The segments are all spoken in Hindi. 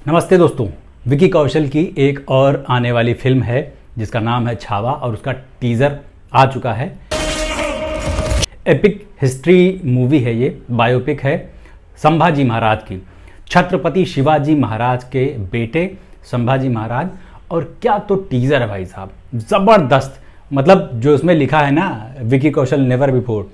नमस्ते दोस्तों, विकी कौशल की एक और आने वाली फिल्म है जिसका नाम है छावा और उसका टीज़र आ चुका है। एपिक हिस्ट्री मूवी है, ये बायोपिक है संभाजी महाराज की, छत्रपति शिवाजी महाराज के बेटे संभाजी महाराज। और क्या तो टीज़र है भाई साहब, ज़बरदस्त। मतलब जो उसमें लिखा है ना, विकी कौशल नेवर बिफोर,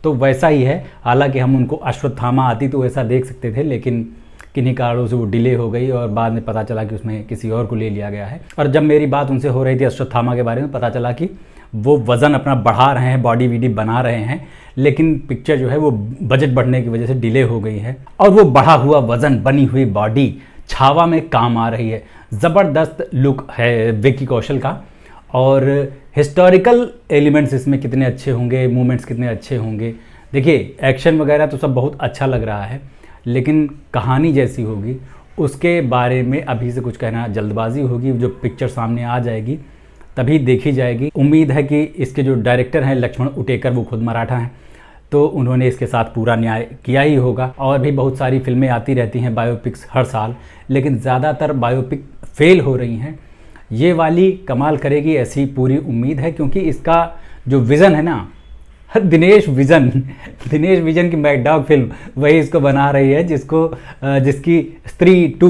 तो वैसा ही है। हालांकि हम उनको अश्वत्थामा आती तो वैसा देख सकते थे, लेकिन किन्हीं कारणों से वो डिले हो गई और बाद में पता चला कि उसमें किसी और को ले लिया गया है। और जब मेरी बात उनसे हो रही थी अश्वत्थामा के बारे में, पता चला कि वो वज़न अपना बढ़ा रहे हैं, बॉडी वीडी बना रहे हैं, लेकिन पिक्चर जो है वो बजट बढ़ने की वजह से डिले हो गई है। और वो बढ़ा हुआ वज़न, बनी हुई बॉडी छावा में काम आ रही है। ज़बरदस्त लुक है विकी कौशल का। और हिस्टोरिकल एलिमेंट्स इसमें कितने अच्छे होंगे, मूवमेंट्स कितने अच्छे होंगे। देखिए, एक्शन वगैरह तो सब बहुत अच्छा लग रहा है, लेकिन कहानी जैसी होगी उसके बारे में अभी से कुछ कहना जल्दबाजी होगी। जो पिक्चर सामने आ जाएगी तभी देखी जाएगी। उम्मीद है कि इसके जो डायरेक्टर हैं लक्ष्मण उटेकर, वो खुद मराठा हैं, तो उन्होंने इसके साथ पूरा न्याय किया ही होगा। और भी बहुत सारी फिल्में आती रहती हैं बायोपिक्स हर साल, लेकिन ज़्यादातर बायोपिक फेल हो रही हैं। ये वाली कमाल करेगी ऐसी पूरी उम्मीद है, क्योंकि इसका जो विज़न है ना, दिनेश विजन की मैकडॉग फिल्म वही इसको बना रही है, जिसकी स्त्री 2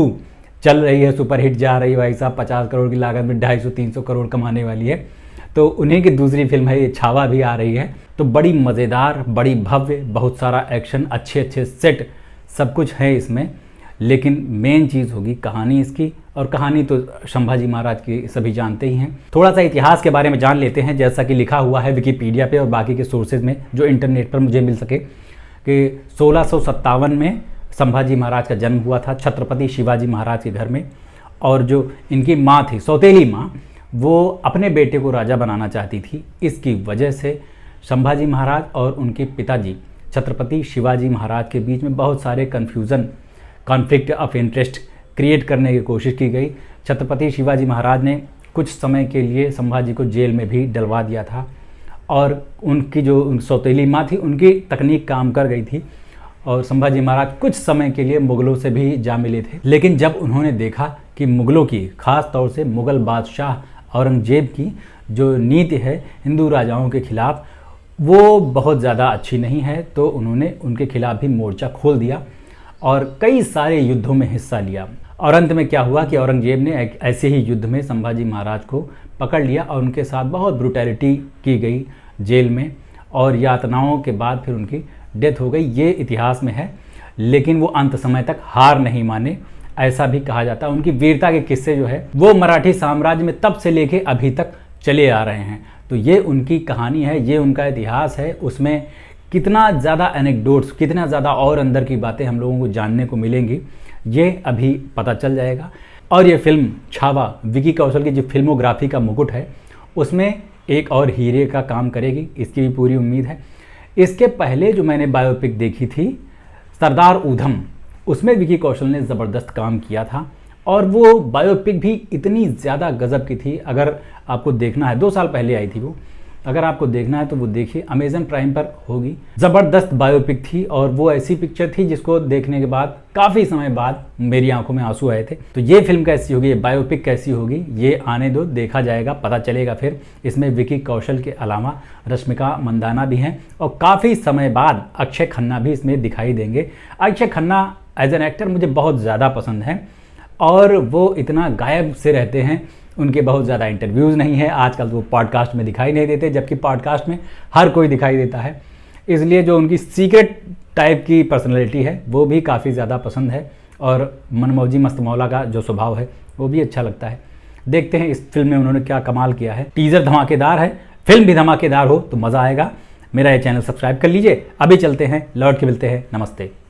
चल रही है, सुपरहिट जा रही है भाई साहब। 50 करोड़ की लागत में 250-300 करोड़ कमाने वाली है। तो उन्हीं की दूसरी फिल्म है ये, छावा भी आ रही है। तो बड़ी मज़ेदार, बड़ी भव्य, बहुत सारा एक्शन, अच्छे अच्छे सेट, सब कुछ है इसमें। लेकिन मेन चीज़ होगी कहानी इसकी, और कहानी तो संभाजी महाराज की सभी जानते ही हैं। थोड़ा सा इतिहास के बारे में जान लेते हैं, जैसा कि लिखा हुआ है विकिपीडिया पे और बाकी के सोर्सेज में जो इंटरनेट पर मुझे मिल सके, कि 1657 में संभाजी महाराज का जन्म हुआ था छत्रपति शिवाजी महाराज के घर में। और जो इनकी माँ थी, सौतेली माँ, वो अपने बेटे को राजा बनाना चाहती थी। इसकी वजह से संभाजी महाराज और उनके पिताजी छत्रपति शिवाजी महाराज के बीच में बहुत सारे कॉन्फ्लिक्ट ऑफ इंटरेस्ट क्रिएट करने की कोशिश की गई। छत्रपति शिवाजी महाराज ने कुछ समय के लिए संभाजी को जेल में भी डलवा दिया था, और उनकी जो सौतेली माँ थी उनकी तकनीक काम कर गई थी। और संभाजी महाराज कुछ समय के लिए मुग़लों से भी जा मिले थे, लेकिन जब उन्होंने देखा कि मुग़लों की, ख़ास तौर से मुग़ल बादशाह औरंगजेब की जो नीति है हिंदू राजाओं के खिलाफ़, वो बहुत ज़्यादा अच्छी नहीं है, तो उन्होंने उनके खिलाफ़ भी मोर्चा खोल दिया और कई सारे युद्धों में हिस्सा लिया। और अंत में क्या हुआ कि औरंगजेब ने एक ऐसे ही युद्ध में संभाजी महाराज को पकड़ लिया और उनके साथ बहुत ब्रुटैलिटी की गई जेल में, और यातनाओं के बाद फिर उनकी डेथ हो गई। ये इतिहास में है, लेकिन वो अंत समय तक हार नहीं माने, ऐसा भी कहा जाता है। उनकी वीरता के किस्से जो है वो मराठी साम्राज्य में तब से लेके अभी तक चले आ रहे हैं। तो ये उनकी कहानी है, ये उनका इतिहास है। उसमें कितना ज़्यादा एनेक्डोट्स, कितना ज़्यादा और अंदर की बातें हम लोगों को जानने को मिलेंगी, ये अभी पता चल जाएगा। और ये फिल्म छावा विकी कौशल की जो फिल्मोग्राफी का मुकुट है, उसमें एक और हीरे का काम करेगी, इसकी भी पूरी उम्मीद है। इसके पहले जो मैंने बायोपिक देखी थी सरदार ऊधम, उसमें विकी कौशल ने ज़बरदस्त काम किया था, और वो बायोपिक भी इतनी ज़्यादा गज़ब की थी। अगर आपको देखना है, 2 साल पहले आई थी वो, अगर आपको देखना है तो वो देखिए, अमेज़न प्राइम पर होगी। ज़बरदस्त बायोपिक थी, और वो ऐसी पिक्चर थी जिसको देखने के बाद काफ़ी समय बाद मेरी आंखों में आंसू आए थे। तो ये फिल्म कैसी होगी, ये बायोपिक कैसी होगी, ये आने दो, देखा जाएगा, पता चलेगा। फिर इसमें विकी कौशल के अलावा रश्मिका मंदाना भी हैं, और काफ़ी समय बाद अक्षय खन्ना भी इसमें दिखाई देंगे। Akshay Khanna as an actor मुझे बहुत ज़्यादा पसंद है, और वो इतना गायब से रहते हैं, उनके बहुत ज़्यादा इंटरव्यूज़ नहीं है। आजकल तो वो पॉडकास्ट में दिखाई नहीं देते, जबकि पॉडकास्ट में हर कोई दिखाई देता है। इसलिए जो उनकी सीक्रेट टाइप की पर्सनैलिटी है वो भी काफ़ी ज़्यादा पसंद है, और मनमौजी मस्त मौला का जो स्वभाव है वो भी अच्छा लगता है। देखते हैं इस फिल्म में उन्होंने क्या कमाल किया है। टीज़र धमाकेदार है, फिल्म भी धमाकेदार हो तो मज़ा आएगा। मेरा ये चैनल सब्सक्राइब कर लीजिए। अभी चलते हैं, लौट के मिलते हैं, नमस्ते।